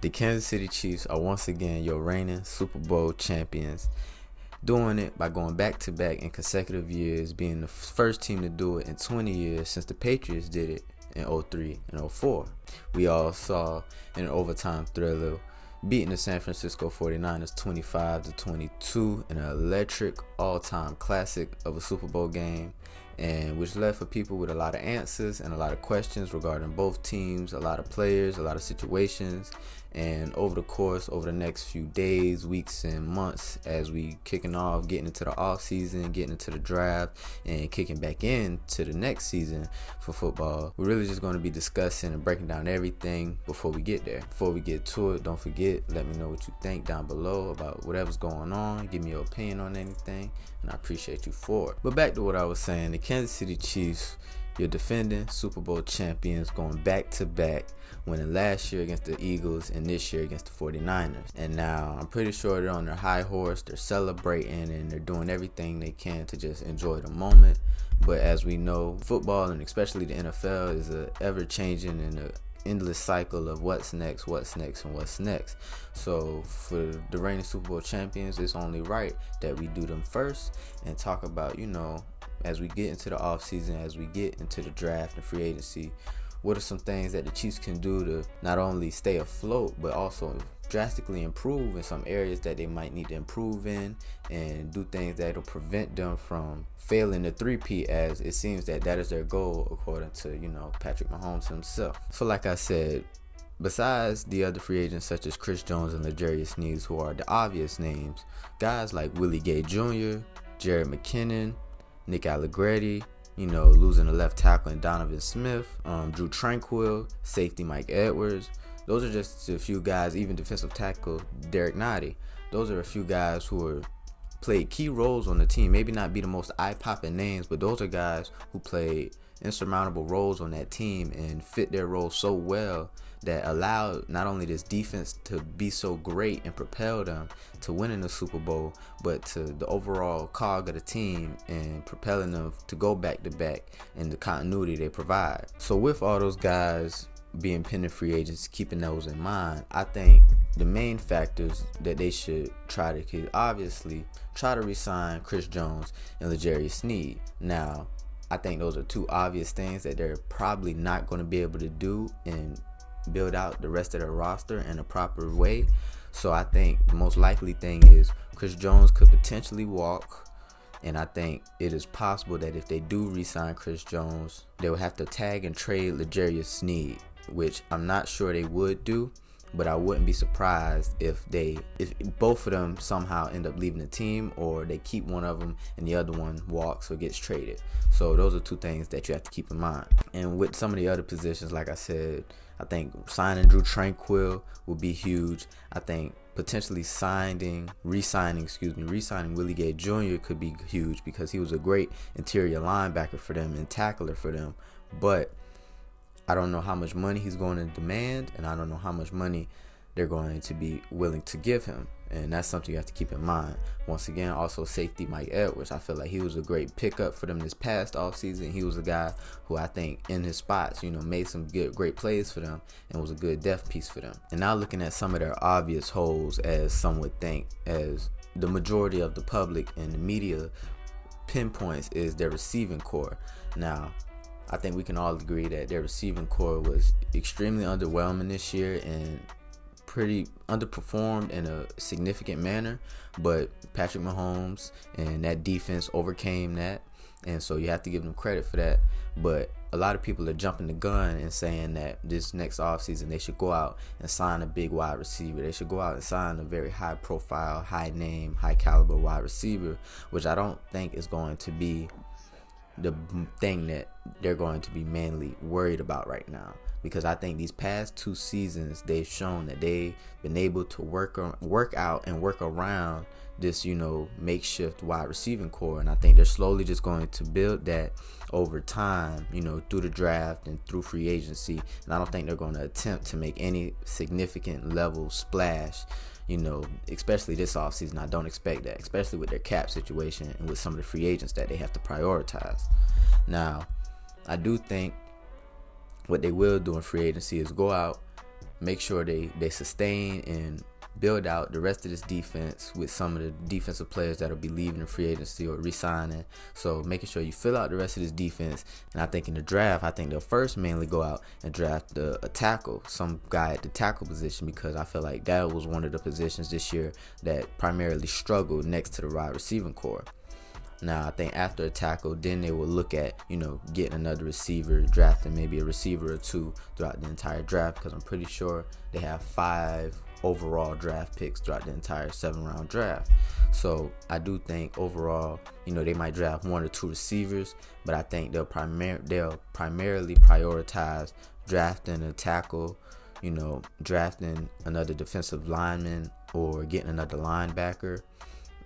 The Kansas City Chiefs are once again your reigning Super Bowl champions, doing it by going back-to-back in consecutive years, being the first team to do it in 20 years since the Patriots did it in 03 and 04. We all saw in an overtime thriller beating the San Francisco 49ers 25-22 in an electric all-time classic of a Super Bowl game, and which left for people with a lot of answers and a lot of questions regarding both teams, a lot of players, a lot of situations. And over the next few days, weeks, and months, as we kicking off, getting into the offseason, getting into the draft, and kicking back into the next season for football, we're really just going to be discussing and breaking down everything before we get there. Before we get to it, don't forget, let me know what you think down below about whatever's going on. Give me your opinion on anything, and I appreciate you for it. But back to what I was saying, the Kansas City Chiefs, your defending Super Bowl champions, going back to back, winning last year against the Eagles and this year against the 49ers. And now I'm pretty sure they're on their high horse, they're celebrating, and they're doing everything they can to just enjoy the moment. But as we know, football, and especially the NFL, is a ever-changing and a endless cycle of what's next, and what's next. So for the reigning Super Bowl champions, it's only right that we do them first and talk about, as we get into the offseason, as we get into the draft and free agency, what are some things that the Chiefs can do to not only stay afloat, but also drastically improve in some areas that they might need to improve in, and do things that will prevent them from failing the three-peat, as it seems that is their goal according to, Patrick Mahomes himself. So like I said, besides the other free agents such as Chris Jones and Sneed, who are the obvious names, guys like Willie Gay Jr., Jared McKinnon, Nick Allegretti, losing the left tackle and Donovan Smith, Drew Tranquill, safety Mike Edwards. Those are just a few guys, even defensive tackle Derek Nottie. Those are a few guys who are played key roles on the team. Maybe not be the most eye-popping names, but those are guys who played insurmountable roles on that team and fit their role so well that allowed not only this defense to be so great and propel them to winning the Super Bowl, but to the overall cog of the team and propelling them to go back-to-back in the continuity they provide. So with all those guys being pending free agents, keeping those in mind, I think the main factors that they should try to re-sign Chris Jones and Sneed. Now, I think those are two obvious things that they're probably not going to be able to do and build out the rest of their roster in a proper way. So I think the most likely thing is Chris Jones could potentially walk, and I think it is possible that if they do re-sign Chris Jones, they will have to tag and trade Sneed, which I'm not sure they would do, but I wouldn't be surprised if both of them somehow end up leaving the team, or they keep one of them and the other one walks or gets traded. So those are two things that you have to keep in mind. And with some of the other positions, like I said, I think signing Drew Tranquill will be huge. I think potentially re-signing Willie Gay Jr. could be huge, because he was a great interior linebacker for them and tackler for them. But I don't know how much money he's going to demand, and I don't know how much money they're going to be willing to give him. And that's something you have to keep in mind. Once again, also safety Mike Edwards. I feel like he was a great pickup for them this past offseason. He was a guy who I think in his spots, made some great plays for them and was a good depth piece for them. And now looking at some of their obvious holes, as some would think, as the majority of the public and the media pinpoints, is their receiving core. Now, I think we can all agree that their receiving core was extremely underwhelming this year and pretty underperformed in a significant manner, but Patrick Mahomes and that defense overcame that, and so you have to give them credit for that. But a lot of people are jumping the gun and saying that this next offseason they should go out and sign a big wide receiver. They should go out and sign a very high profile, high name, high caliber wide receiver, which I don't think is going to be the thing that they're going to be mainly worried about right now, because I think these past 2 seasons they've shown that they've been able to work out and work around this makeshift wide receiving core, and I think they're slowly just going to build that over time, through the draft and through free agency. And I don't think they're going to attempt to make any significant level splash, especially this offseason. I don't expect that, especially with their cap situation and with some of the free agents that they have to prioritize. Now, I do think what they will do in free agency is go out, make sure they sustain and build out the rest of this defense with some of the defensive players that'll be leaving in free agency or re-signing. So making sure you fill out the rest of this defense. And I think in the draft, I think they'll first mainly go out and draft a tackle, some guy at the tackle position, because I feel like that was one of the positions this year that primarily struggled next to the wide receiving core. Now, I think after a tackle, then they will look at, getting another receiver, drafting maybe a receiver or two throughout the entire draft, because I'm pretty sure they have 5 overall draft picks throughout the entire 7-round draft. So I do think overall, they might draft 1 or 2 receivers, but I think they'll primarily prioritize drafting a tackle, drafting another defensive lineman or getting another linebacker,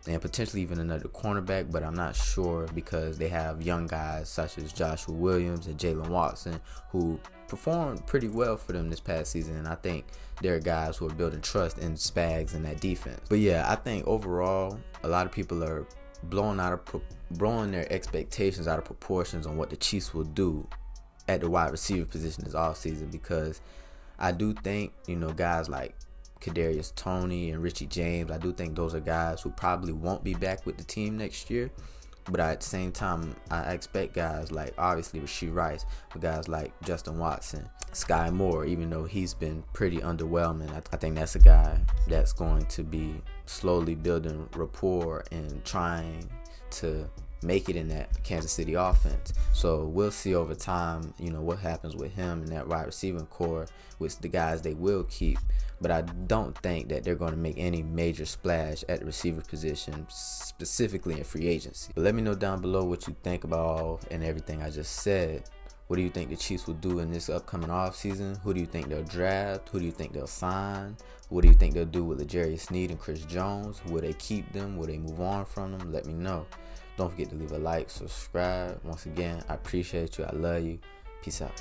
and potentially even another cornerback, but I'm not sure because they have young guys such as Joshua Williams and Jalen Watson who performed pretty well for them this past season, and I think they're guys who are building trust in Spags and that defense. But yeah, I think overall a lot of people are blowing their expectations out of proportions on what the Chiefs will do at the wide receiver position this offseason, because I do think, guys like Kadarius Toney and Richie James, I do think those are guys who probably won't be back with the team next year. But at the same time, I expect guys like, obviously, Rashee Rice, but guys like Justin Watson, Sky Moore, even though he's been pretty underwhelming, I think that's a guy that's going to be slowly building rapport and trying to make it in that Kansas City offense. So we'll see over time, what happens with him and that wide receiving core with the guys they will keep. But I don't think that they're going to make any major splash at the receiver position, specifically in free agency. But let me know down below what you think about all and everything I just said. What do you think the Chiefs will do in this upcoming offseason? Who do you think they'll draft? Who do you think they'll sign? What do you think they'll do with L'Jarius Sneed and Chris Jones? Will they keep them? Will they move on from them? Let me know. Don't forget to leave a like, subscribe. Once again, I appreciate you. I love you. Peace out.